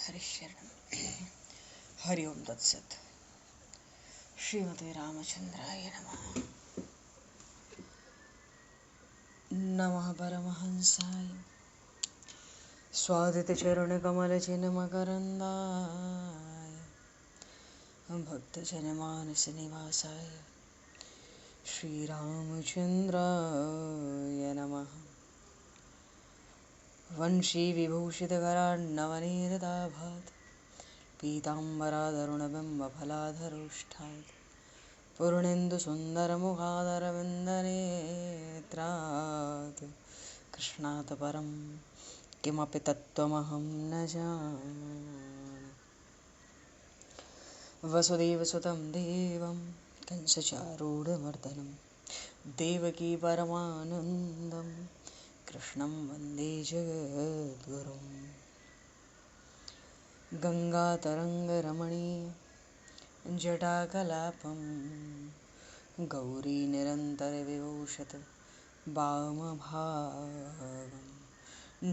हरिशरण हरि ओम तत्सत। श्रीमते रामचंद्राय नमः। नमः परमहंसाय स्वादितचरणकमलचिन्मकरन्दाय भक्तजनमानसनिवासाय श्रीरामचन्द्राय नमः। वंशीविभूषितकरान्नवनीरदाभात् पीताम्बराधरुणबिम्बफलाधरोष्ठात् पूर्णेन्दुसुन्दरमुखादरविन्दनेत्रात् कृष्णात् परं किमपि तत्त्वमहं न जाने। वसुदेवसुतं देवं कंसचारूढमर्दनं देवकी परमानन्दं कृष्णं वन्दे जगद्गुरुं। गङ्गातरङ्गरमणीय जटाकलापं गौरीनिरन्तरविभूषत वामभागं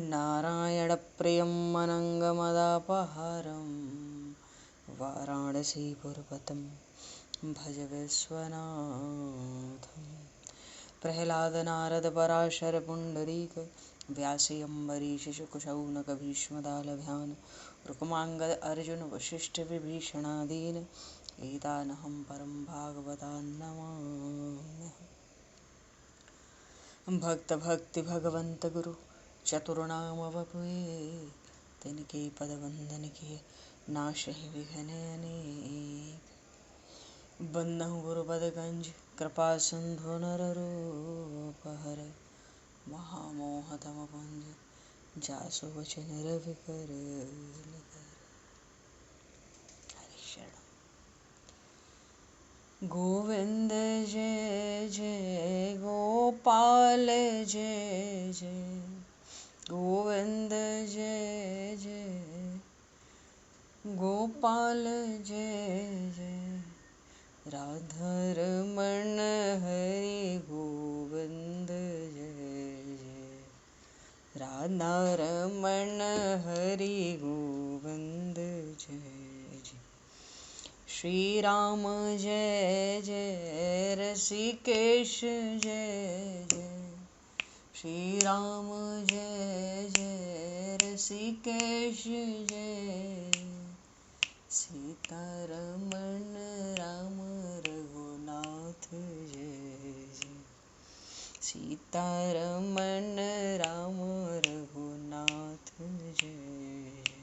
नारायणप्रियं अनङ्गमदापहारं वाराणसीपुरपतं भज विश्वनाथं। प्रह्लादनारदपराशरपुण्डरीक व्यासि अम्बरीशशुकशौनकभीष्मदालभ्यान् रुक्माङ्गद अर्जुन वसिष्ठविभीषणादीन् एतानहं परं भागवतान् नमाम्यहम्। भक्त भक्ति भगवंत गुरु चतुर्नाम वपुए तिनके पद वंदन किए नाशहि विघ्न अनेक। बंदहु गुरुपद गंज कृपा सिंधु नररूप हर महामोह तम पुंज जासु वचन रवि कर। गोविंद जय जय गोपाल जय जय गोविंद जय जय गोपाल जय जय राधारमण हरि गोविंद जय जय राधारमण हरि गोविंद जय जय। श्री राम जय जय ऋषिकेश जय जय श्री राम जय जय ऋषिकेश जय सीतारमण राम रघुनाथ जय जय सीतारमण राम रघुनाथ जय जय।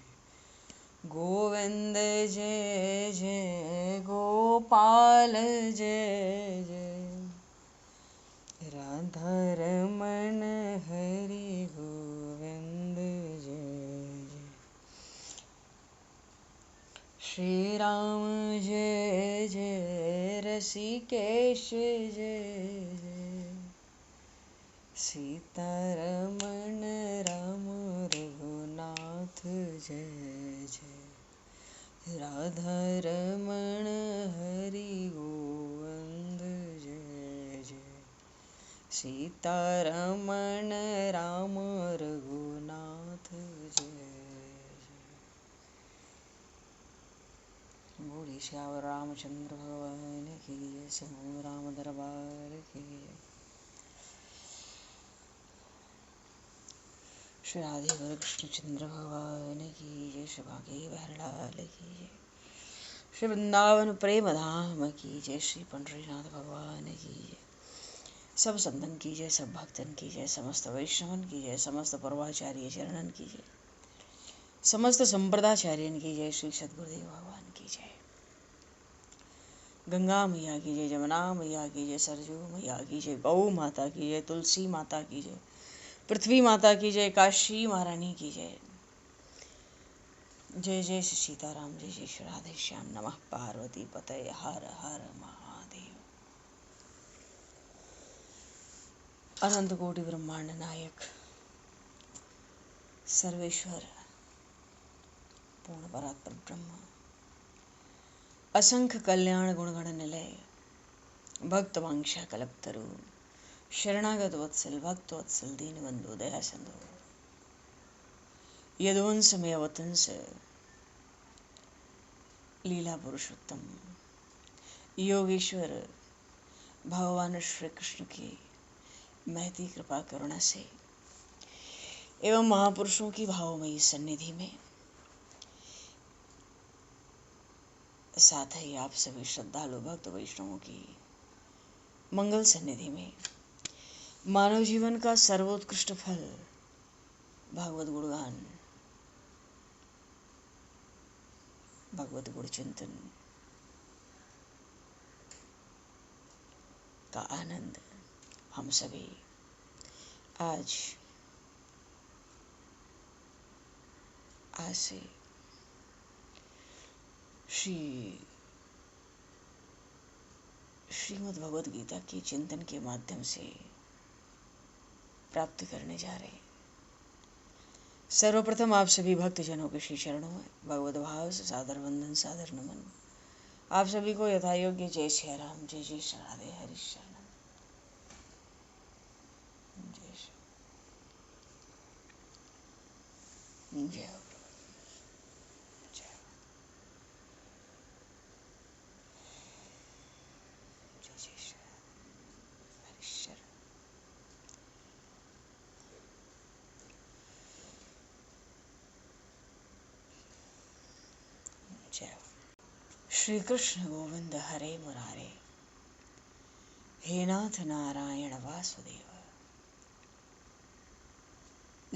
गोविंद जय जय गोपाल जय जय राधारमण हरि गोविंद जय जय। श्री राम जय जय ऋषिकेश जय जय सीतारमण राम रघुनाथ जय जय राधारमण हरि गोविंद जय जय सीतारमण राम रघुनाथ जय जय। बोले श्याम रामचंद्र भगवान की जय। समूह राम दरबार की जय। श्री राधे कृष्णचंद्र भगवान की जय। श्री भागे बहरलाल की जय। श्री वृंदावन प्रेम धाम की जय। श्री पंडरीनाथ भगवान की जय। सब संतन की जय, सब भक्तन की जय, समस्त वैष्णवन की जय, समस्त पूर्वाचार्य चरणन की जय, समस्त संप्रदाचार्यन की जय। श्री सद्गुरुदेव भगवान की जय। गंगा मैया की जय, जमुना मैया की जय, सरजू मैया की जय, गौ माता की जय, तुलसी माता की जय, पृथ्वी माता की जय, काशी महारानी की जय। जय जय श्री सीताराम, जय जय श्री राधे श्याम। नमः पार्वती पतये हर हर महादेव। अनंत कोटि ब्रह्मांड नायक सर्वेश्वर पूर्ण परात्पर ब्रह्म असंख्य कल्याण गुणगण निलय भक्त वांछा कल्पतरु शरणागत वत्सल भक्त वत्सल दीनबंधु दया सिंधु यदुवंश में अवतंस लीला पुरुषोत्तम योगेश्वर भगवान श्री कृष्ण की महती कृपा करुणा से एवं महापुरुषों की भावमयी सन्निधि में, साथ ही आप सभी श्रद्धालु भक्त वैष्णवों की मंगल सन्निधि में, मानव जीवन का सर्वोत्कृष्ट फल भागवत गुणगान, भगवत गुण चिंतन का आनंद हम सभी आज से श्रीमद् भगवद गीता के चिंतन के माध्यम से प्राप्त करने जा रहे हैं। सर्वप्रथम आप सभी भक्तजनों के श्री चरणों में भगवत भाव से सादर वंदन, सादर नमन। आप सभी को यथायोग्य जय श्री राम, जय जय श्री राधे, हरि शरणम, जय जय जय श्री कृष्ण गोविंद हरे मुरारे, हे नाथ नारायण वासुदेव,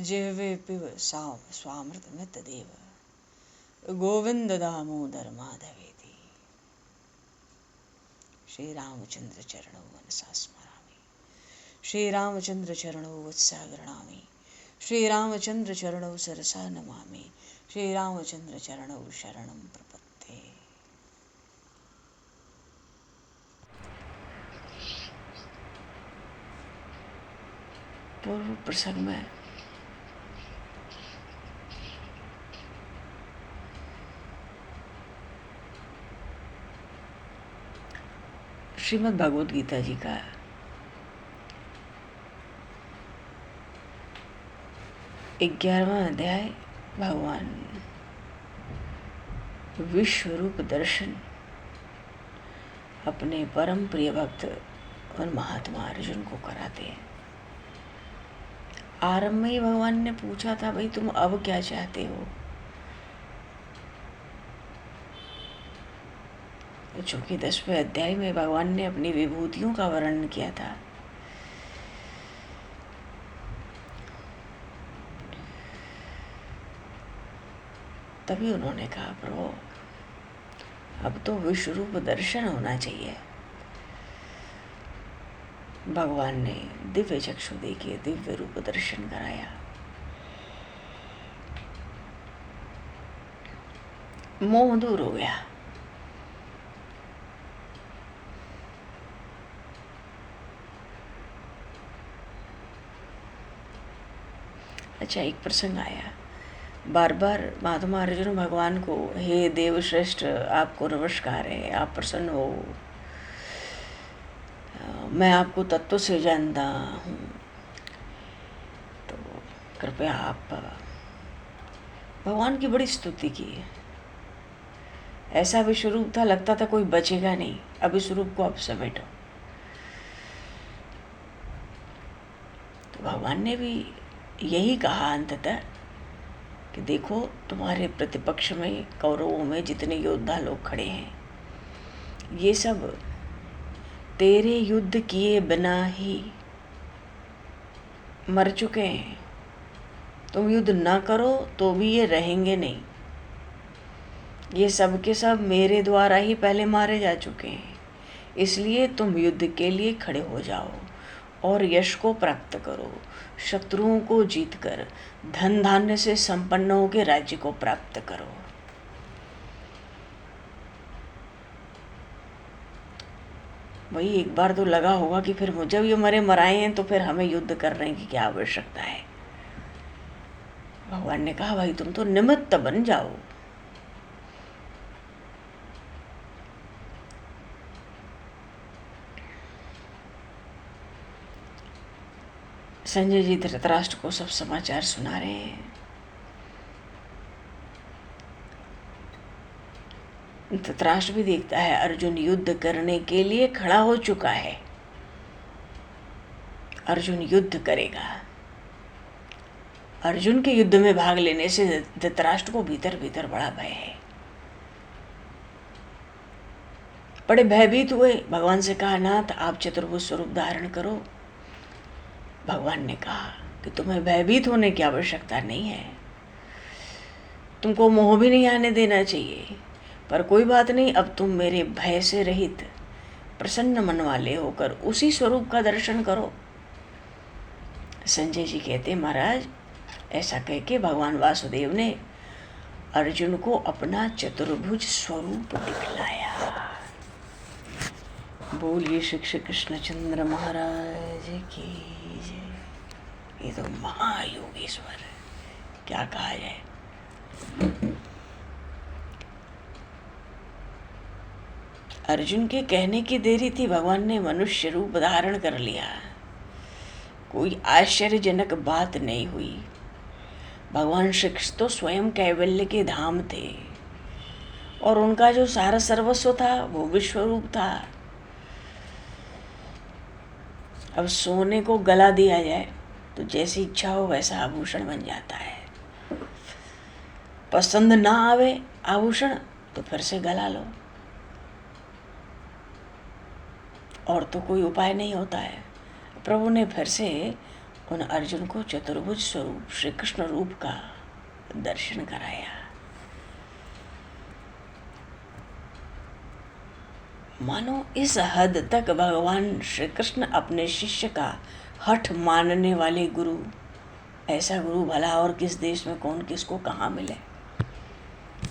जिह्वे पिब स्वामृतमित देव, गोविंद दामोदर माधवेति। श्री रामचंद्र चरणौ मनसा स्मरामि, श्री रामचंद्र चरणौ वत्सा गृह्णामि, श्री रामचंद्र चरणौ सरसा नमामि, श्री रामचंद्र चरणौ शरणं प्रपद्ये। पूर्व प्रसंग में श्रीमद् भगवद गीता जी का 11वां अध्याय भगवान विश्वरूप दर्शन अपने परम प्रिय भक्त और महात्मा अर्जुन को कराते हैं। आरंभ में ही भगवान ने पूछा था, भाई तुम अब क्या चाहते हो? चूंकि 10वें अध्याय में भगवान ने अपनी विभूतियों का वर्णन किया था, तभी उन्होंने कहा, प्रभु अब तो विश्वरूप दर्शन होना चाहिए। भगवान ने दिव्य चक्षु देके दिव्य रूप दर्शन कराया। मोह दूर हो गया। अच्छा, एक प्रसंग आया, बार बार महात्मा अर्जुन भगवान को, हे देवश्रेष्ठ आपको नमस्कार है, आप प्रसन्न हो, मैं आपको तत्व से जानता हूँ, तो कृपया आप। भगवान की बड़ी स्तुति की। ऐसा विश्वरूप था, लगता था कोई बचेगा नहीं, अब इस रूप को आप समेटो। तो भगवान ने भी यही कहा अंततः कि देखो तुम्हारे प्रतिपक्ष में कौरवों में जितने योद्धा लोग खड़े हैं, ये सब तेरे युद्ध किए बिना ही मर चुके हैं। तुम युद्ध ना करो तो भी ये रहेंगे नहीं। ये सब के सब मेरे द्वारा ही पहले मारे जा चुके हैं। इसलिए तुम युद्ध के लिए खड़े हो जाओ और यश को प्राप्त करो, शत्रुओं को जीतकर धन धान्य से संपन्न होकर राज्य को प्राप्त करो। वही एक बार तो लगा होगा कि फिर जब ये मरे मराए हैं तो फिर हमें युद्ध करने की क्या आवश्यकता है। भगवान ने कहा, भाई तुम तो निमित्त बन जाओ। संजय जी धृतराष्ट्र को सब समाचार सुना रहे हैं। धृतराष्ट्र भी देखता है अर्जुन युद्ध करने के लिए खड़ा हो चुका है, अर्जुन युद्ध करेगा। अर्जुन के युद्ध में भाग लेने से धृतराष्ट्र को भीतर भीतर बड़ा भय है। बड़े भयभीत हुए, भगवान से कहा नाथ आप चतुर्भुज स्वरूप धारण करो। भगवान ने कहा कि तुम्हें भयभीत होने की आवश्यकता नहीं है, तुमको मोह भी नहीं आने देना चाहिए, पर कोई बात नहीं, अब तुम मेरे भय से रहित प्रसन्न मन वाले होकर उसी स्वरूप का दर्शन करो। संजय जी कहते महाराज ऐसा कह के भगवान वासुदेव ने अर्जुन को अपना चतुर्भुज स्वरूप दिखलाया। बोलिए श्री कृष्णचंद्र महाराज की जय। ये तो महायोगेश्वर है, क्या कहा जाए। अर्जुन के कहने की देरी थी, भगवान ने मनुष्य रूप धारण कर लिया। कोई आश्चर्यजनक बात नहीं हुई। भगवान श्री कृष्ण तो स्वयं कैवल्य के धाम थे और उनका जो सारा सर्वस्व था वो विश्वरूप था। अब सोने को गला दिया जाए तो जैसी इच्छा हो वैसा आभूषण बन जाता है। पसंद ना आवे आभूषण तो फिर से गला लो, और तो कोई उपाय नहीं होता है। प्रभु ने फिर से उन अर्जुन को चतुर्भुज स्वरूप श्री कृष्ण रूप का दर्शन कराया। मानो इस हद तक भगवान श्री कृष्ण अपने शिष्य का हठ मानने वाले गुरु, ऐसा गुरु भला और किस देश में कौन किसको कहाँ मिले।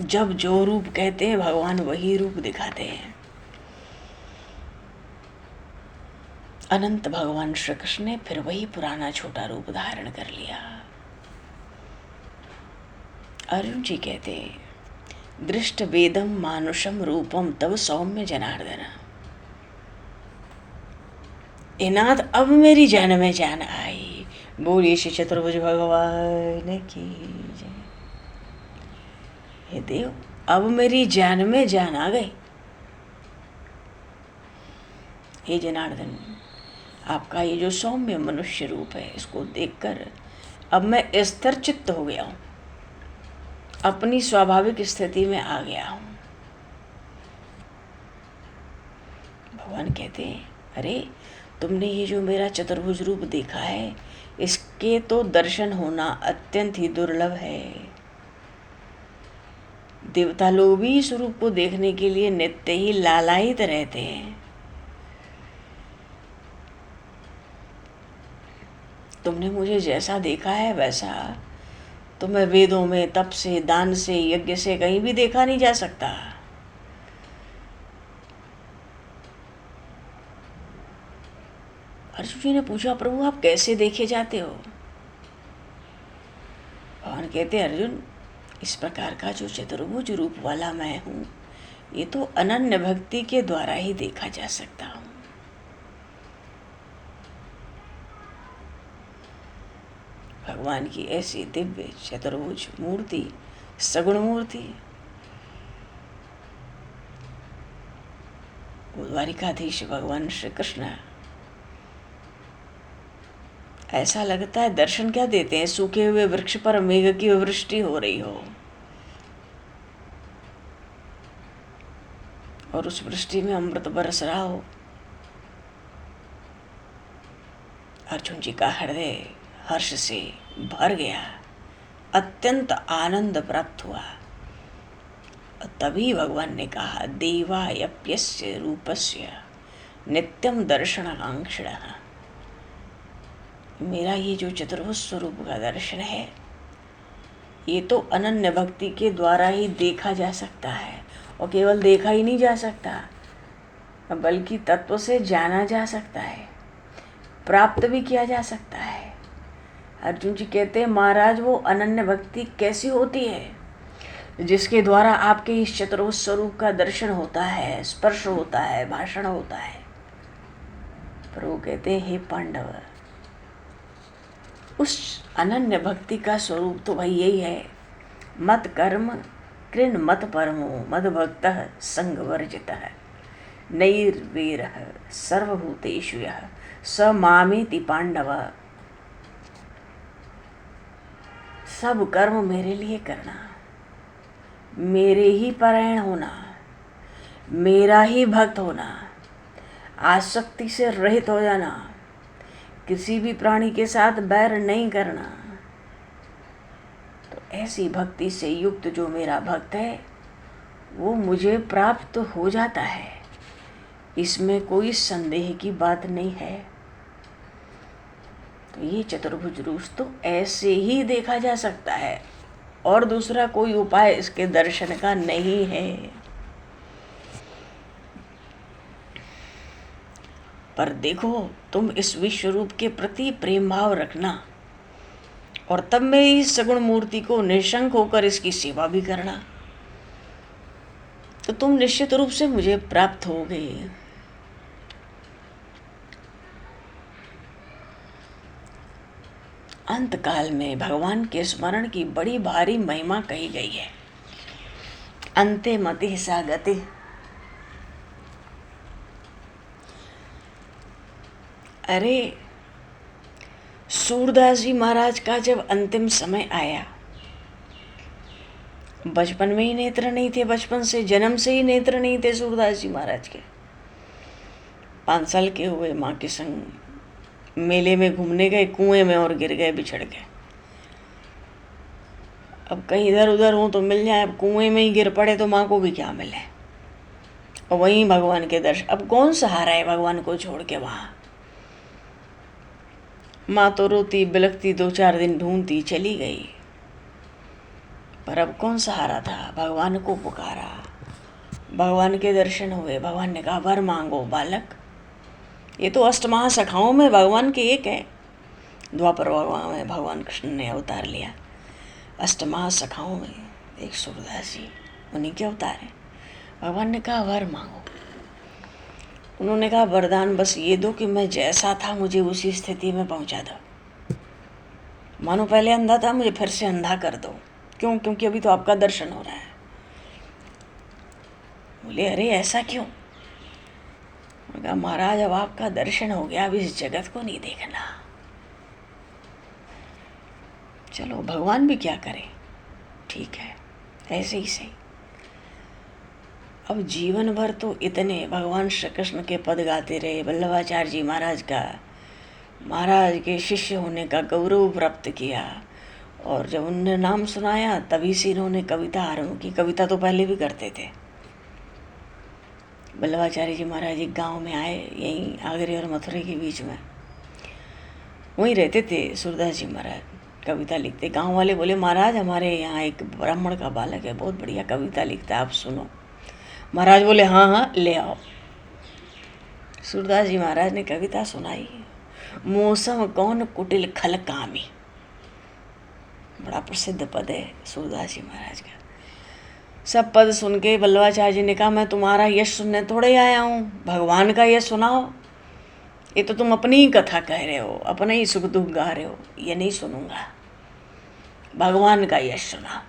जब जो रूप कहते हैं भगवान वही रूप दिखाते हैं। अनंत भगवान श्री कृष्ण ने फिर वही पुराना छोटा रूप धारण कर लिया। अर्जुन जी कहते दृष्ट वेदम मानुषम रूपम तब सौम्य जनार्दन। इनाद अब मेरी जान में जान आई। बोलिए श्री चतुर्भुज भगवान की जय। हे देव अब मेरी जान में जान आ गई। हे जनार्दन आपका ये जो सौम्य मनुष्य रूप है इसको देखकर अब मैं स्थिर चित्त हो गया हूँ, अपनी स्वाभाविक स्थिति में आ गया हूँ। भगवान कहते हैं अरे तुमने ये जो मेरा चतुर्भुज रूप देखा है इसके तो दर्शन होना अत्यंत ही दुर्लभ है। देवता लोग भी इस रूप को देखने के लिए नित्य ही लालायित रहते हैं। तुमने मुझे जैसा देखा है वैसा तुम्हें वेदों में तप से, दान से, यज्ञ से कहीं भी देखा नहीं जा सकता। अर्जुन जी ने पूछा प्रभु आप कैसे देखे जाते हो। भगवान कहते अर्जुन इस प्रकार का जो चतुर्भुज रूप वाला मैं हूँ ये तो अनन्य भक्ति के द्वारा ही देखा जा सकता हूँ। भगवान की ऐसी दिव्य चतुर्भुज मूर्ति, सगुण मूर्ति, द्वारिकाधीश भगवान श्री कृष्ण, ऐसा लगता है दर्शन क्या देते हैं, सूखे हुए वृक्ष पर मेघ की वृष्टि हो रही हो और उस वृष्टि में अमृत बरस रहा हो। अर्जुन जी का हृदय हर्ष से भर गया, अत्यंत आनंद प्राप्त हुआ। तभी भगवान ने कहा देवायप्यस्य रूपस्य नित्यम दर्शनाकांक्षिणः। मेरा ये जो चतुर्भुज स्वरूप का दर्शन है ये तो अनन्य भक्ति के द्वारा ही देखा जा सकता है, और केवल देखा ही नहीं जा सकता बल्कि तत्व से जाना जा सकता है, प्राप्त भी किया जा सकता है। अर्जुन जी कहते हैं महाराज वो अनन्य भक्ति कैसी होती है जिसके द्वारा आपके इस चतुर्भुज स्वरूप का दर्शन होता है, स्पर्श होता है, भाषण होता है। प्रभु कहते हैं हे पांडव उस अनन्य भक्ति का स्वरूप तो भाई यही है, मत कर्म कृन् मत परमो मद्भक्तः संगवर्जितः नैर्वीरः सर्वभूतेषु यः स मामेति पांडव। सब कर्म मेरे लिए करना, मेरे ही परायण होना, मेरा ही भक्त होना, आसक्ति से रहित हो जाना, किसी भी प्राणी के साथ बैर नहीं करना। तो ऐसी भक्ति से युक्त जो मेरा भक्त है वो मुझे प्राप्त हो जाता है, इसमें कोई संदेह की बात नहीं है। तो ये चतुर्भुज रूप तो ऐसे ही देखा जा सकता है और दूसरा कोई उपाय इसके दर्शन का नहीं है। पर देखो, तुम इस विश्व रूप के प्रति प्रेम भाव रखना और तब मेरी सगुण मूर्ति को निशंक होकर इसकी सेवा भी करना, तो तुम निश्चित रूप से मुझे प्राप्त होगे। अंत काल में भगवान के स्मरण की बड़ी भारी महिमा कही गई है। अंते मति सा गति। अरे सूरदास जी महाराज का जब अंतिम समय आया, बचपन में ही नेत्र नहीं थे, बचपन से जन्म से ही नेत्र नहीं थे सूरदास जी महाराज के। 5 साल के हुए, माँ के संग मेले में घूमने गए, कुएं में और गिर गए, बिछड़ गए। अब कहीं इधर उधर हो तो मिल जाए, अब कुएं में ही गिर पड़े तो माँ को भी क्या मिले। और वहीं भगवान के दर्शन, अब कौन सहारा है भगवान को छोड़ के वहाँ। माँ तो रोती बिलखती 2-4 दिन ढूंढती चली गई, पर अब कौन सहारा था। भगवान को पुकारा, भगवान के दर्शन हुए। भगवान ने कहा वर मांगो बालक। ये तो अष्टमहासखाओं में भगवान के एक है। द्वापर भगवान में भगवान कृष्ण ने अवतार लिया, अष्टमहासखाओं में एक सूरदास जी उन्हीं के अवतार है। भगवान ने कहा वर मांगो। उन्होंने कहा वरदान बस ये दो कि मैं जैसा था मुझे उसी स्थिति में पहुंचा दो। मानो पहले अंधा था, मुझे फिर से अंधा कर दो। क्यों? क्योंकि अभी तो आपका दर्शन हो रहा है। बोले अरे ऐसा क्यों? कहा महाराज अब आपका दर्शन हो गया, अब इस जगत को नहीं देखना। चलो भगवान भी क्या करे, ठीक है, ऐसे ही सही। अब जीवन भर तो इतने भगवान श्री कृष्ण के पद गाते रहे, वल्लभाचार्य जी महाराज का, महाराज के शिष्य होने का गौरव प्राप्त किया। और जब उन्होंने नाम सुनाया तभी से इन्होंने कविता आरंभ की। कविता तो पहले भी करते थे। वल्लभाचार्य जी महाराज एक गांव में आए, यहीं आगरे और मथुरा के बीच में, वहीं रहते थे सूरदास जी महाराज, कविता लिखते। गांव वाले बोले महाराज हमारे यहाँ एक ब्राह्मण का बालक है, बहुत बढ़िया कविता लिखता है, आप सुनो। महाराज बोले हाँ हाँ ले आओ। सूरदास जी महाराज ने कविता सुनाई, मौसम कौन कुटिल खल कामी। बड़ा प्रसिद्ध पद है सूरदास जी महाराज का। सब पद सुन के वल्लभाचार्य जी ने कहा मैं तुम्हारा यश सुनने थोड़े आया हूँ, भगवान का यश सुनाओ। ये तो तुम अपनी ही कथा कह रहे हो, अपने ही सुख दुख गा रहे हो, ये नहीं सुनूंगा, भगवान का यश सुना।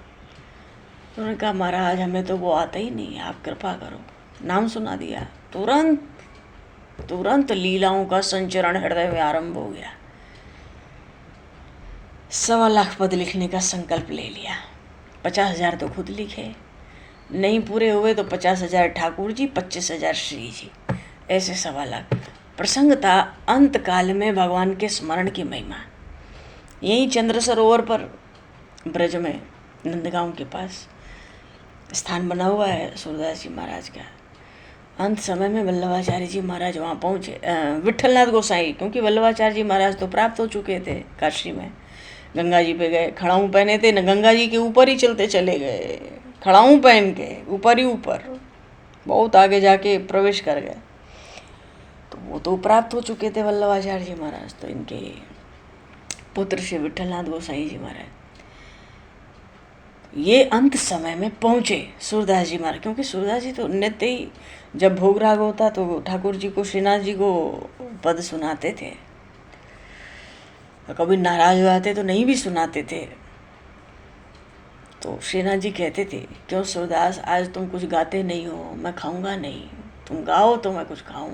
तो उन्होंने कहा महाराज हमें तो वो आता ही नहीं है, आप कृपा करो। नाम सुना दिया, तुरंत लीलाओं का संचरण हृदय में आरंभ हो गया। 1.25 लाख पद लिखने का संकल्प ले लिया। 50,000 तो खुद लिखे, नहीं पूरे हुए तो 50,000 ठाकुर जी, 25,000 श्री जी, ऐसे 1.25 लाख। प्रसंग था अंत काल में भगवान के स्मरण की महिमा। यहीं चंद्र सरोवर पर ब्रज में नंदगांव के पास स्थान बना हुआ है सूरदास जी महाराज का। अंत समय में वल्लभाचार्य जी महाराज वहाँ पहुँचे, विठलनाथ गोसाई, क्योंकि वल्लभाचार्य जी महाराज तो प्राप्त हो चुके थे काशी में। गंगा जी पे गए, खड़ाऊँ पहने थे न, गंगा जी के ऊपर ही चलते चले गए, खड़ाऊँ पहन के ऊपर ही ऊपर, बहुत आगे जाके प्रवेश कर गए। तो वो तो प्राप्त हो चुके थे वल्लभाचार्य जी महाराज। तो इनके पुत्र श्री विठलनाथ गोसाई जी महाराज ये अंत समय में पहुँचे सूरदास जी महाराज, क्योंकि सूरदास जी तो नित्य ही जब भोग राग होता तो ठाकुर जी को, श्रीनाथ जी को पद सुनाते थे। कभी नाराज हो जाते तो नहीं भी सुनाते थे। तो श्रीनाथ जी कहते थे, क्यों सूरदास आज तुम कुछ गाते नहीं हो? मैं खाऊंगा नहीं, तुम गाओ तो मैं कुछ खाऊं।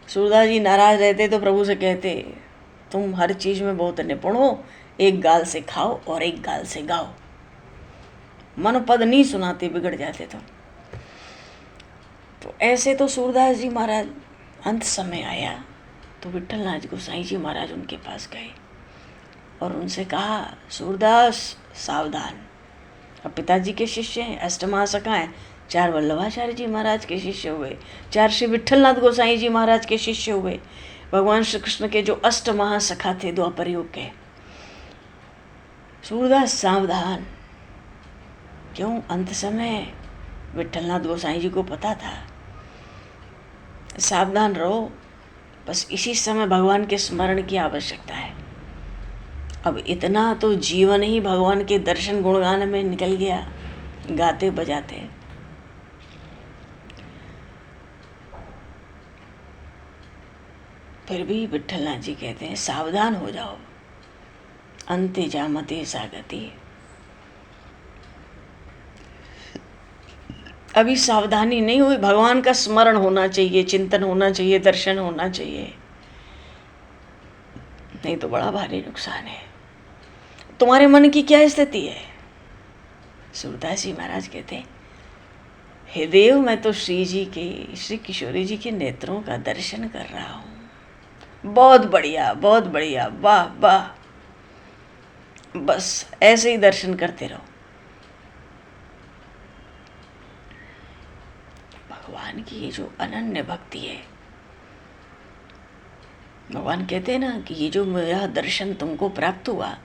सूरदास जी नाराज रहते तो प्रभु से कहते, तुम हर चीज में बहुत निपुण हो, एक गाल से खाओ और एक गाल से गाओ। मन पद नहीं सुनाते, बिगड़ जाते तो ऐसे तो सूरदास जी महाराज अंत समय आया तो विट्ठलनाथ गोसाई जी महाराज उनके पास गए और उनसे कहा, सूरदास सावधान। अब पिताजी के शिष्य हैं, अष्टमासका हैं, 4 वल्लभाचार्य जी महाराज के शिष्य हुए, 4 श्री विट्ठलनाथ गोसाई जी महाराज के शिष्य हुए, भगवान श्री कृष्ण के जो अष्ट महासखा थे द्वापर युग के। सूरदास सावधान। क्यों? अंत समय विट्ठलनाथ गोसाई जी को पता था, सावधान रहो, बस इसी समय भगवान के स्मरण की आवश्यकता है। अब इतना तो जीवन ही भगवान के दर्शन गुणगान में निकल गया, गाते बजाते। फिर भी विट्ठलनाथ जी कहते हैं, सावधान हो जाओ, अंते जामते सागति। अभी सावधानी नहीं हुई, भगवान का स्मरण होना चाहिए, चिंतन होना चाहिए, दर्शन होना चाहिए, नहीं तो बड़ा भारी नुकसान है। तुम्हारे मन की क्या स्थिति है? सूरदास जी महाराज कहते, हे देव, मैं तो श्री किशोरी जी के नेत्रों का दर्शन कर रहा हूँ। बहुत बढ़िया, बहुत बढ़िया, वाह वाह, बस ऐसे ही दर्शन करते रहो। भगवान की ये जो अनन्य भक्ति है, भगवान कहते हैं ना कि ये जो मेरा दर्शन तुमको प्राप्त हुआ,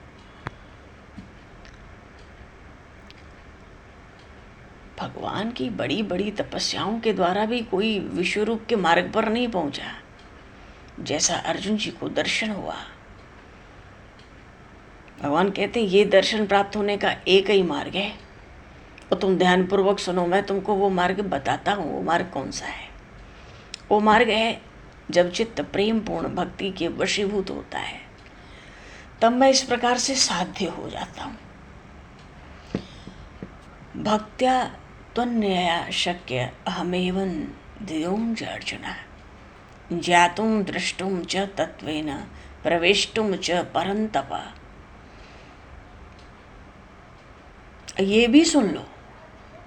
भगवान की बड़ी बड़ी तपस्याओं के द्वारा भी कोई विश्वरूप के मार्ग पर नहीं पहुंचा। जैसा अर्जुन जी को दर्शन हुआ, भगवान कहते हैं ये दर्शन प्राप्त होने का एक ही मार्ग है, और तुम ध्यानपूर्वक सुनो, मैं तुमको वो मार्ग बताता हूँ। वो मार्ग कौन सा है? वो मार्ग है जब चित्त प्रेम पूर्ण भक्ति के वशीभूत होता है, तब मैं इस प्रकार से साध्य हो जाता हूँ। भक्त्या त्वन्यया शक्य अहमेवं धियों च अर्जुना, ज्ञातुं द्रष्टुं च तत्वेन प्रवेष्टुं च परन्तप। ये भी सुन लो,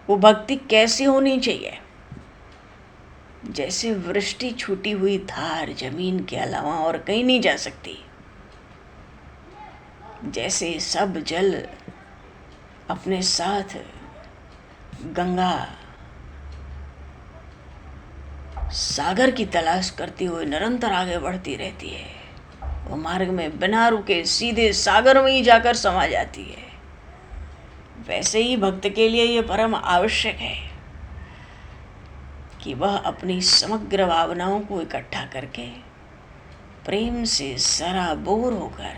वो भक्ति कैसी होनी चाहिए? जैसे वृष्टि छूटी हुई धार जमीन के अलावा और कहीं नहीं जा सकती, जैसे सब जल अपने साथ गंगा सागर की तलाश करती हुई निरंतर आगे बढ़ती रहती है, वो मार्ग में बिना रुके सीधे सागर में ही जाकर समा जाती है। वैसे ही भक्त के लिए ये परम आवश्यक है कि वह अपनी समग्र भावनाओं को इकट्ठा करके प्रेम से सराबोर होकर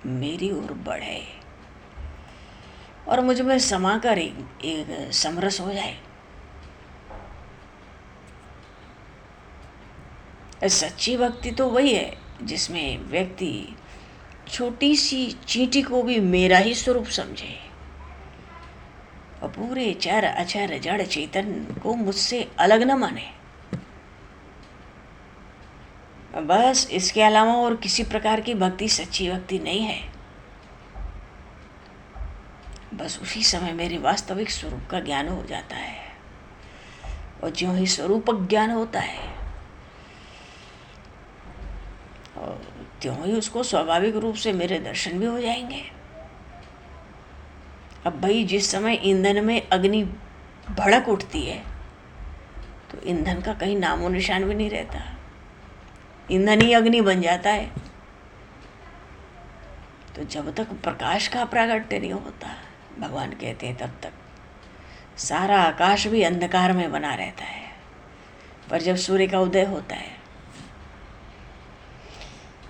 मेरी ओर बढ़े और मुझ में समाकर एक समरस हो जाए। सच्ची भक्ति तो वही है जिसमें व्यक्ति छोटी सी चींटी को भी मेरा ही स्वरूप समझे और पूरे चर अचर जड़ चेतन को मुझसे अलग न माने। बस इसके अलावा और किसी प्रकार की भक्ति सच्ची भक्ति नहीं है। बस उसी समय मेरे वास्तविक स्वरूप का ज्ञान हो जाता है, और ज्यों ही स्वरूप ज्ञान होता है और त्यों ही उसको स्वाभाविक रूप से मेरे दर्शन भी हो जाएंगे। अब भाई, जिस समय ईंधन में अग्नि भड़क उठती है तो ईंधन का कहीं नामो निशान भी नहीं रहता, ईंधन ही अग्नि बन जाता है। तो जब तक प्रकाश का प्रागट्य नहीं होता, भगवान कहते हैं, तब तक सारा आकाश भी अंधकार में बना रहता है। पर जब सूर्य का उदय होता है,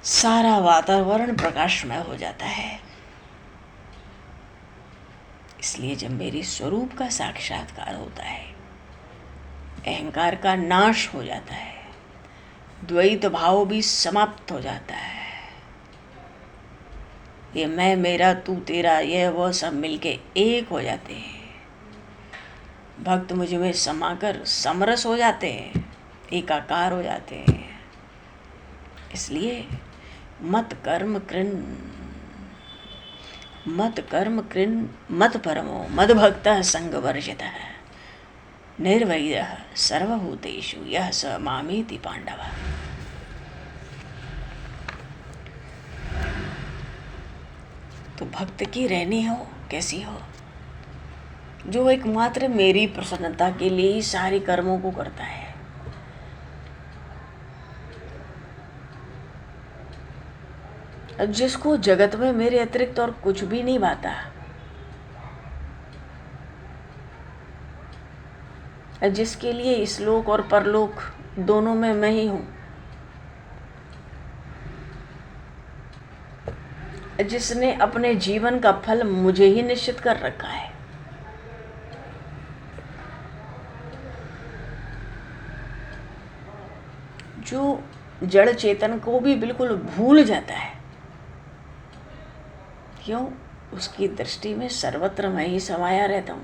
सारा वातावरण प्रकाशमय हो जाता है। इसलिए जब मेरे स्वरूप का साक्षात्कार होता है, अहंकार का नाश हो जाता है, द्वैत भाव भी समाप्त हो जाता है, ये मैं मेरा तू तेरा यह वो सब मिलके एक हो जाते हैं। भक्त मुझ में समाकर समरस हो जाते हैं, एकाकार हो जाते हैं। इसलिए मत कर्म कृन् मत परमो मद भक्त संग वर्जितः निर्वैरः सर्वभूतेषु यः स मामेति पांडव। तो भक्त की रहनी हो कैसी हो? जो एकमात्र मेरी प्रसन्नता के लिए ही सारे कर्मों को करता है। जिसको जगत में मेरे अतिरिक्त और कुछ भी नहीं भाता, जिसके लिए इस लोक और परलोक दोनों में मैं ही हूं, जिसने अपने जीवन का फल मुझे ही निश्चित कर रखा है, जो जड़ चेतन को भी बिल्कुल भूल जाता है। क्यों? उसकी दृष्टि में सर्वत्र मैं ही समाया रहता हूं।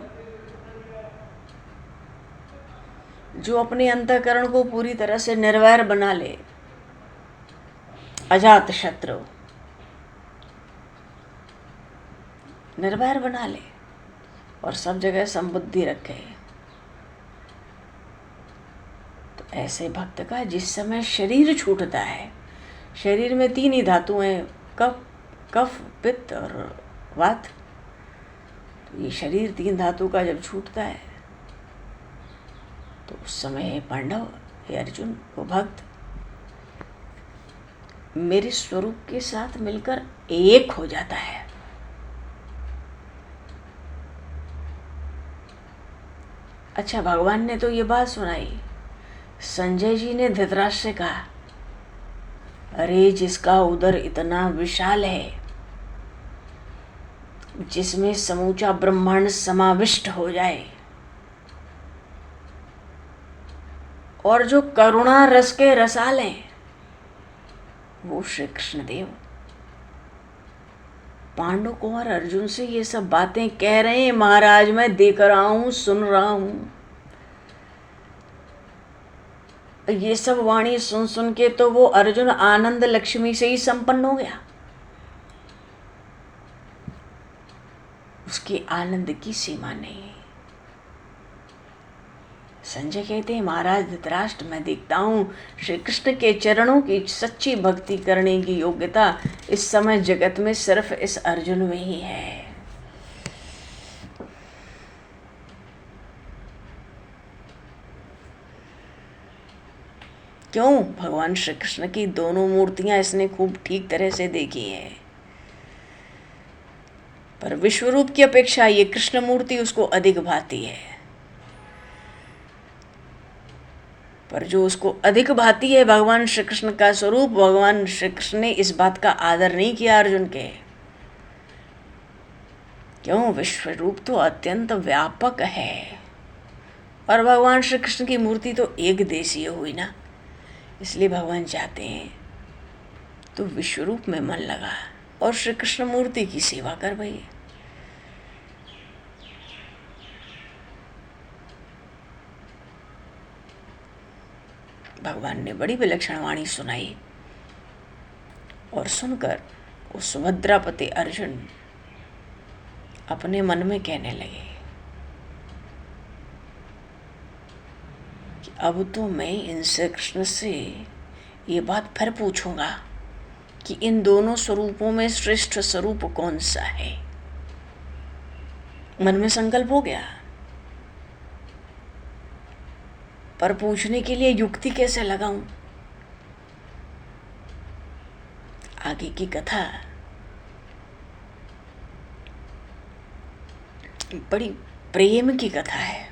जो अपने अंतःकरण को पूरी तरह से निर्वैर बना ले, अजात शत्रु निर्वैर बना ले और सब जगह संबुद्धि रखे, तो ऐसे भक्त का जिस समय शरीर छूटता है, शरीर में 3 ही धातुएं, कफ पित्त और वात, तो ये शरीर 3 धातु का जब छूटता है तो उस समय हे पांडव, हे अर्जुन, वो भक्त मेरे स्वरूप के साथ मिलकर एक हो जाता है। अच्छा, भगवान ने तो ये बात सुनाई। संजय जी ने धृतराष्ट्र से कहा, अरे जिसका उदर इतना विशाल है, जिसमें समूचा ब्रह्मांड समाविष्ट हो जाए, और जो करुणा रस के रसाल हैं, वो श्री कृष्णदेव पांडु कुंवर अर्जुन से ये सब बातें कह रहे हैं। महाराज मैं देख रहा हूं, सुन रहा हूं। ये सब वाणी सुन सुन के तो वो अर्जुन आनंद लक्ष्मी से ही संपन्न हो गया। उसके आनंद की सीमा नहीं। संजय कहते हैं, महाराज धृतराष्ट्र, मैं देखता हूँ श्री कृष्ण के चरणों की सच्ची भक्ति करने की योग्यता इस समय जगत में सिर्फ इस अर्जुन में ही है। क्यों? भगवान श्री कृष्ण की दोनों मूर्तियां इसने खूब ठीक तरह से देखी है, पर विश्वरूप की अपेक्षा ये कृष्ण मूर्ति उसको अधिक भाती है। पर जो उसको अधिक भाती है भगवान श्री कृष्ण का स्वरूप, भगवान श्री कृष्ण ने इस बात का आदर नहीं किया अर्जुन के। क्यों? विश्वरूप तो अत्यंत व्यापक है, और भगवान श्री कृष्ण की मूर्ति तो एक देशीय हुई ना। इसलिए भगवान चाहते हैं तो विश्वरूप में मन लगा और श्री कृष्ण मूर्ति की सेवा कर भाई। भगवान ने बड़ी विलक्षण वाणी सुनाई, और सुनकर वो सुभद्रापति अर्जुन अपने मन में कहने लगे कि अब तो मैं इनसे कृष्ण से ये बात फिर पूछूंगा कि इन दोनों स्वरूपों में श्रेष्ठ स्वरूप कौन सा है। मन में संकल्प हो गया, पर पूछने के लिए युक्ति कैसे लगाऊं? आगे की कथा बड़ी प्रेम की कथा है।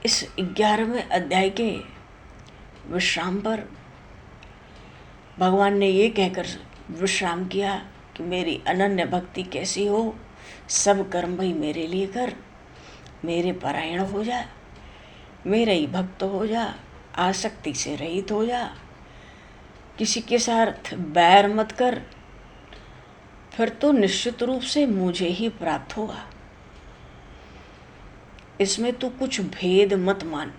इस 11वें अध्याय के विश्राम पर भगवान ने ये कहकर विश्राम किया कि मेरी अनन्य भक्ति कैसी हो, सब कर्म भाई मेरे लिए कर, मेरे परायण हो जा, मेरा ही भक्त हो जा, आसक्ति से रहित हो जा, किसी के साथ बैर मत कर, फिर तो निश्चित रूप से मुझे ही प्राप्त होगा। इसमें तू कुछ भेद मत मान।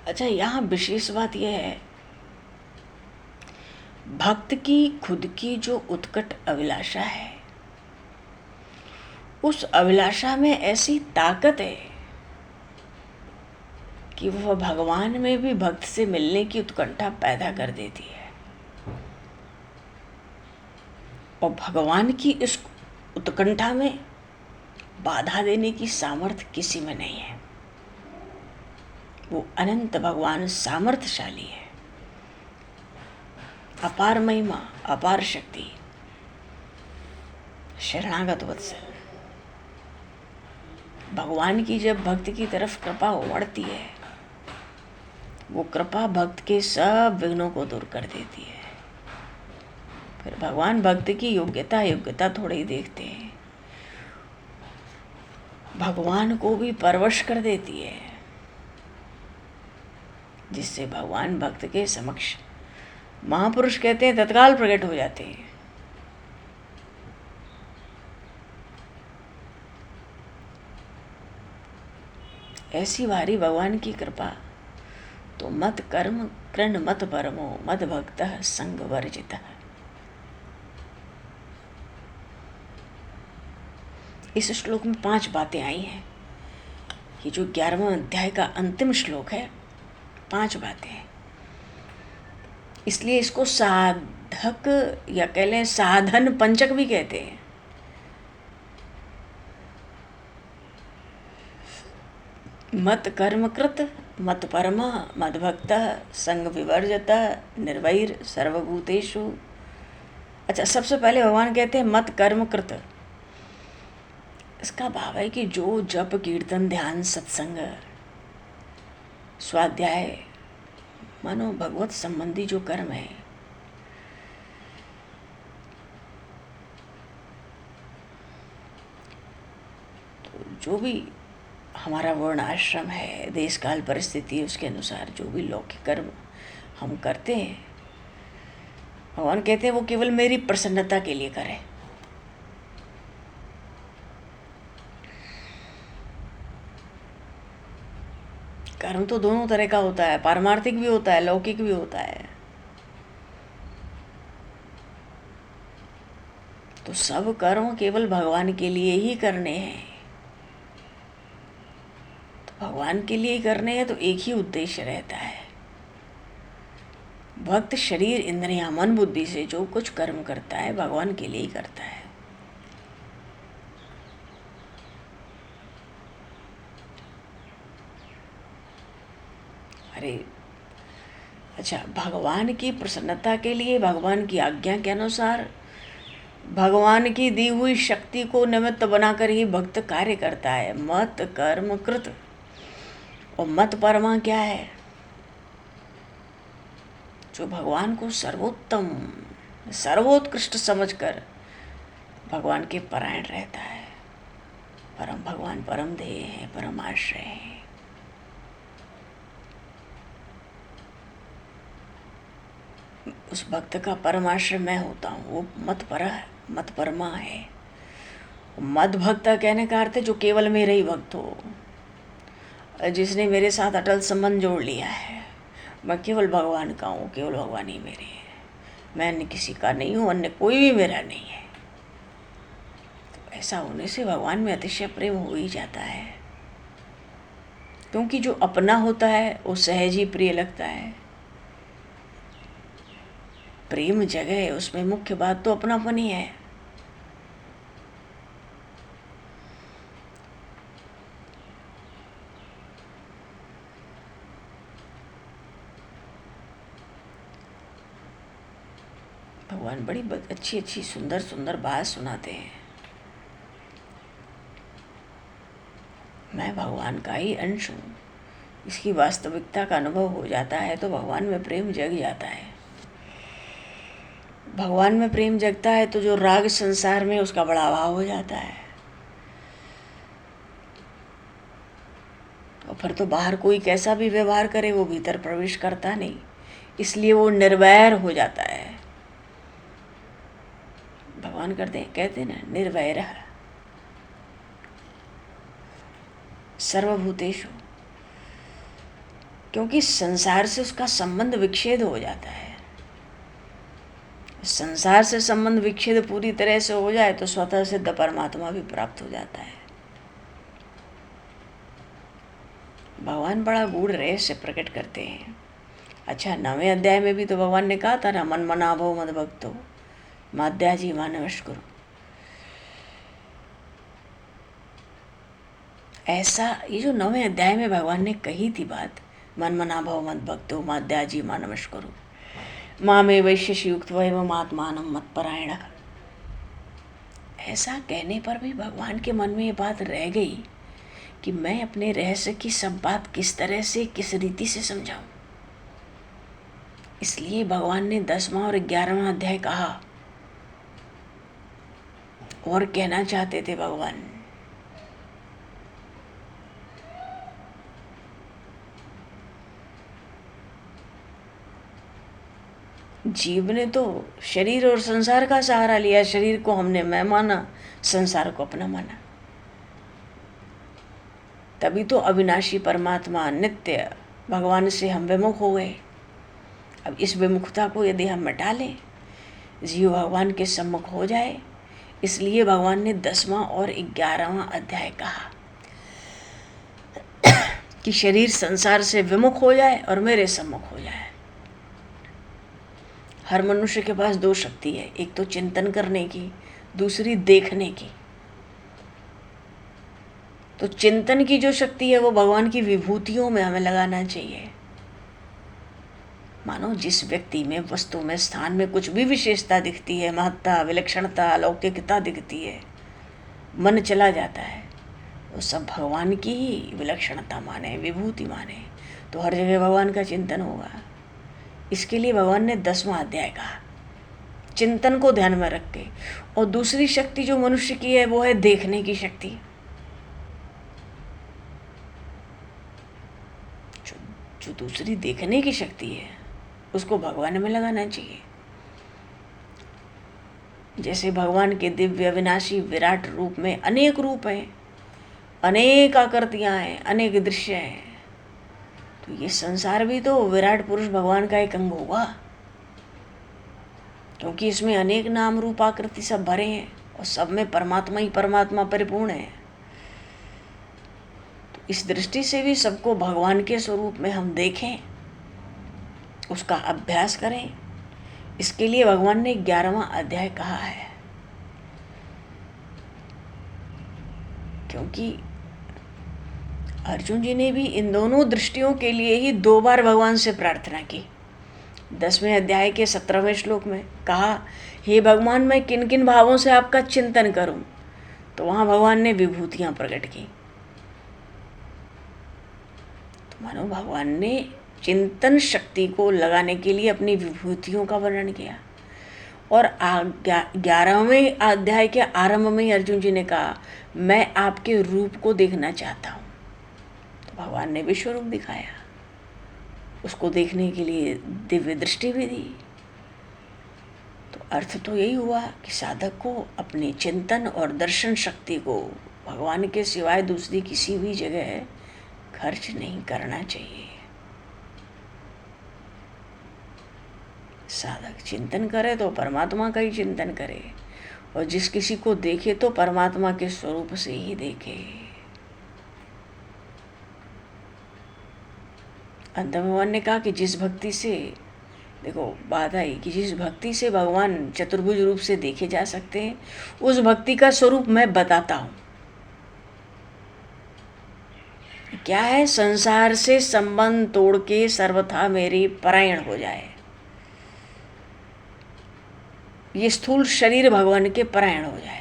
अच्छा, यहाँ विशेष बात यह है, भक्त की खुद की जो उत्कट अभिलाषा है, उस अभिलाषा में ऐसी ताकत है कि वह भगवान में भी भक्त से मिलने की उत्कंठा पैदा कर देती है। और भगवान की इस उत्कंठा में बाधा देने की सामर्थ्य किसी में नहीं है। वो अनंत भगवान सामर्थ्यशाली है, अपार महिमा, अपार शक्ति, शरणागत वत्सल। भगवान की जब भक्त की तरफ कृपा उमड़ती है, वो कृपा भक्त के सब विघ्नों को दूर कर देती है। फिर भगवान भक्त की योग्यता थोड़ी ही देखते हैं, भगवान को भी परवश कर देती है, जिससे भगवान भक्त के समक्ष, महापुरुष कहते हैं, तत्काल प्रकट हो जाते हैं। ऐसी भारी भगवान की कृपा तो मत कर्म कृण मत परमो मद भक्त संग वर्जित। इस श्लोक में 5 बातें आई हैं। ये जो 11वां अध्याय का अंतिम श्लोक है, 5 बातें हैं। इसलिए इसको साधक या कह लें साधन पंचक भी कहते हैं। मत कर्मकृत मत परमा मद भक्त संग विवर्जत निर्वैर सर्वभूतेषु। अच्छा, सबसे पहले भगवान कहते हैं मत कर्मकृत। इसका भाव है कि जो जप कीर्तन ध्यान सत्संग स्वाध्याय मानो भगवत संबंधी जो कर्म है, तो जो भी हमारा वर्ण आश्रम है, देश काल परिस्थिति, उसके अनुसार जो भी लौकिक कर्म हम करते हैं, भगवान कहते हैं वो केवल मेरी प्रसन्नता के लिए करें। कर्म तो दोनों तरह का होता है, पारमार्थिक भी होता है, लौकिक भी होता है। तो सब कर्म केवल भगवान के लिए ही करने हैं। तो भगवान के लिए ही करने हैं, तो एक ही उद्देश्य रहता है। भक्त शरीर इंद्रियां मन बुद्धि से जो कुछ कर्म करता है, भगवान के लिए ही करता है। अरे अच्छा, भगवान की प्रसन्नता के लिए भगवान की आज्ञा के अनुसार भगवान की दी हुई शक्ति को निमित्त बनाकर ही भक्त कार्य करता है। मत कर्म कृत। और मत परमा क्या है? जो भगवान को सर्वोत्तम सर्वोत्कृष्ट समझकर भगवान के परायण रहता है। परम भगवान परम ध्येय है, परम आश्रय है। उस भक्त का परमाश्रय मैं होता हूँ, वो मत परमा है। मद भक्त कहने का अर्थ है जो केवल मेरे ही भक्त हो, जिसने मेरे साथ अटल संबंध जोड़ लिया है। मैं केवल भगवान का हूँ, केवल भगवान ही मेरे हैं, मैं अन्य किसी का नहीं हूँ, अन्य कोई भी मेरा नहीं है। तो ऐसा होने से भगवान में अतिशय प्रेम हो ही जाता है, क्योंकि जो अपना होता है वो सहज ही प्रिय लगता है। प्रेम जगह है, उसमें मुख्य बात तो अपनापन ही है। भगवान बड़ी अच्छी अच्छी सुंदर सुंदर बात सुनाते हैं। मैं भगवान का ही अंश हूँ, इसकी वास्तविकता का अनुभव हो जाता है तो भगवान में प्रेम जग जाता है। भगवान में प्रेम जगता है तो जो राग संसार में उसका बड़ा अभाव हो जाता है। फिर तो बाहर कोई कैसा भी व्यवहार करे वो भीतर प्रवेश करता नहीं, इसलिए वो निर्वैर हो जाता है। भगवान कहते ना निर्वैरः सर्वभूतेषु, क्योंकि संसार से उसका संबंध विच्छेद हो जाता है। संसार से संबंध विच्छेद पूरी तरह से हो जाए तो स्वतः सिद्ध परमात्मा भी प्राप्त हो जाता है। भगवान बड़ा गूढ़ रहस्य प्रकट करते हैं। अच्छा, 9वें अध्याय में भी तो भगवान ने कहा था ना, मन मना भव मद भक्तो माध्याजी मानवश्कुरु। ऐसा ये जो 9वें अध्याय में भगवान ने कही थी बात, मन मना भव मद भक्तो माध्याजी मानवश्कुरु मामे वैश्यसि युक्त्वा एवं आत्मानं मत्परायणः, ऐसा कहने पर भी भगवान के मन में ये बात रह गई कि मैं अपने रहस्य की सब बात किस तरह से किस रीति से समझाऊं। इसलिए भगवान ने 10वां और 11वां अध्याय कहा। और कहना चाहते थे भगवान, जीव ने तो शरीर और संसार का सहारा लिया, शरीर को हमने मैं माना, संसार को अपना माना, तभी तो अविनाशी परमात्मा नित्य भगवान से हम विमुख हो गए। अब इस विमुखता को यदि हम मिटा लें, जीव भगवान के सम्मुख हो जाए, इसलिए भगवान ने 10वां और 11वां अध्याय कहा कि शरीर संसार से विमुख हो जाए और मेरे सम्मुख हो जाए। हर मनुष्य के पास 2 शक्ति है, एक तो चिंतन करने की, दूसरी देखने की। तो चिंतन की जो शक्ति है वो भगवान की विभूतियों में हमें लगाना चाहिए। मानो जिस व्यक्ति में, वस्तु में, स्थान में कुछ भी विशेषता दिखती है, महत्ता, विलक्षणता, अलौकिकता दिखती है, मन चला जाता है, वो सब भगवान की ही विलक्षणता माने, विभूति माने, तो हर जगह भगवान का चिंतन होगा। इसके लिए भगवान ने 10वां अध्याय कहा, चिंतन को ध्यान में रख के। और दूसरी शक्ति जो मनुष्य की है वो है देखने की शक्ति। जो दूसरी देखने की शक्ति है उसको भगवान में लगाना चाहिए। जैसे भगवान के दिव्य अविनाशी विराट रूप में अनेक रूप हैं, अनेक आकृतियां हैं, अनेक दृश्य हैं, तो ये संसार भी तो विराट पुरुष भगवान का एक अंग होगा, क्योंकि इसमें अनेक नाम रूप आकृति सब भरे हैं और सब में परमात्मा ही परमात्मा परिपूर्ण है। तो इस दृष्टि से भी सबको भगवान के स्वरूप में हम देखें, उसका अभ्यास करें। इसके लिए भगवान ने 11वां अध्याय कहा है, क्योंकि अर्जुन जी ने भी इन दोनों दृष्टियों के लिए ही 2 बार भगवान से प्रार्थना की। 10वें अध्याय के 17वें श्लोक में कहा, हे भगवान मैं किन किन भावों से आपका चिंतन करूं, तो वहां भगवान ने विभूतियां प्रकट की। तो मानो भगवान ने चिंतन शक्ति को लगाने के लिए अपनी विभूतियों का वर्णन किया। और 11वें अध्याय के आरंभ में ही अर्जुन जी ने कहा, मैं आपके रूप को देखना चाहता हूँ। तो भगवान ने विश्व रूप दिखाया, उसको देखने के लिए दिव्य दृष्टि भी दी। तो अर्थ तो यही हुआ कि साधक को अपने चिंतन और दर्शन शक्ति को भगवान के सिवाय दूसरी किसी भी जगह खर्च नहीं करना चाहिए। साधक चिंतन करे तो परमात्मा का ही चिंतन करे, और जिस किसी को देखे तो परमात्मा के स्वरूप से ही देखे। अंत में भगवान ने कहा कि जिस भक्ति से, देखो बात आई कि जिस भक्ति से भगवान चतुर्भुज रूप से देखे जा सकते हैं, उस भक्ति का स्वरूप मैं बताता हूँ। क्या है? संसार से संबंध तोड़ के सर्वथा मेरे परायण हो जाए। ये स्थूल शरीर भगवान के परायण हो जाए।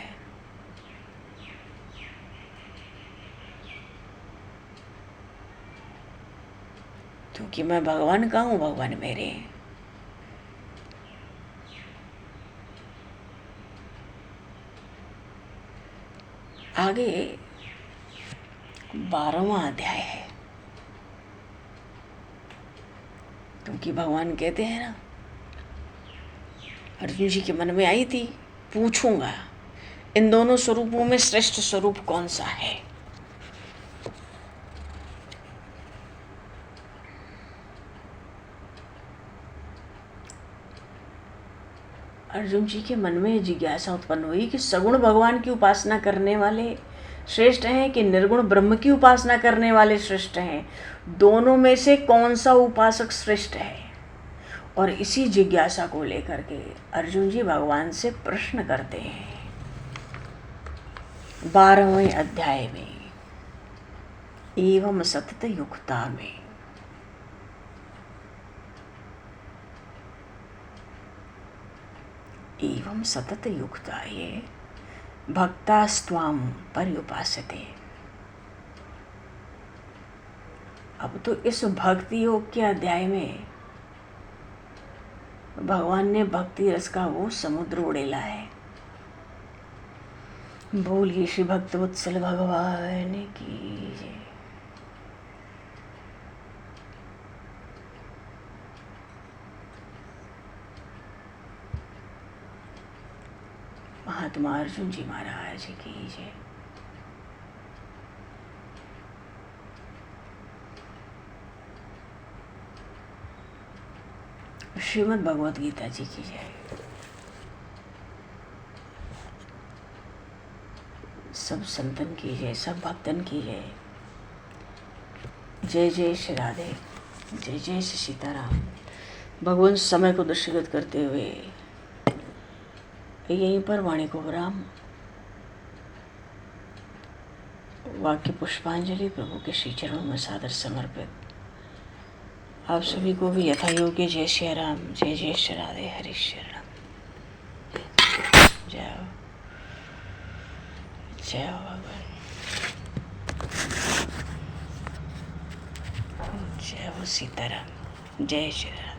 क्योंकि मैं भगवान का हूं, भगवान मेरे हैं। आगे 12वां अध्याय है। क्योंकि भगवान कहते हैं ना, अर्जुन जी के मन में आई थी, पूछूंगा इन दोनों स्वरूपों में श्रेष्ठ स्वरूप कौन सा है। अर्जुन जी के मन में जिज्ञासा उत्पन्न हुई कि सगुण भगवान की उपासना करने वाले श्रेष्ठ हैं कि निर्गुण ब्रह्म की उपासना करने वाले श्रेष्ठ हैं, दोनों में से कौन सा उपासक श्रेष्ठ है। और इसी जिज्ञासा को लेकर के अर्जुन जी भगवान से प्रश्न करते हैं 12वें अध्याय में, एवं सतत युक्ता में। एवं सतत युक्ता ये भक्तास्त्वां पर्युपासते। अब तो इस भक्ति योग के अध्याय में भगवान ने भक्ति रस का वो समुद्र उड़ेला है। बोलिए श्री भक्तवत्सल भगवान की जय। महात्मा अर्जुन जी महाराज की जय। श्रीमद् भगवत गीता जी की जय। सब संतन की जय, सब भक्तन की जय। जय जय श्री राधे, जय जय श्री सीताराम। भगवान समय को दृष्टिगत करते हुए यहीं पर वाणी को विराम। वाक्य पुष्पांजलि प्रभु के श्री चरणों में सादर समर्पित। आप सभी को भी यथा योग्य जय श्री राम, जय जय श्री राधे, हरि शरणम। जय हो, जय हो भगवान, जय हो सीताराम, जय श्री राम।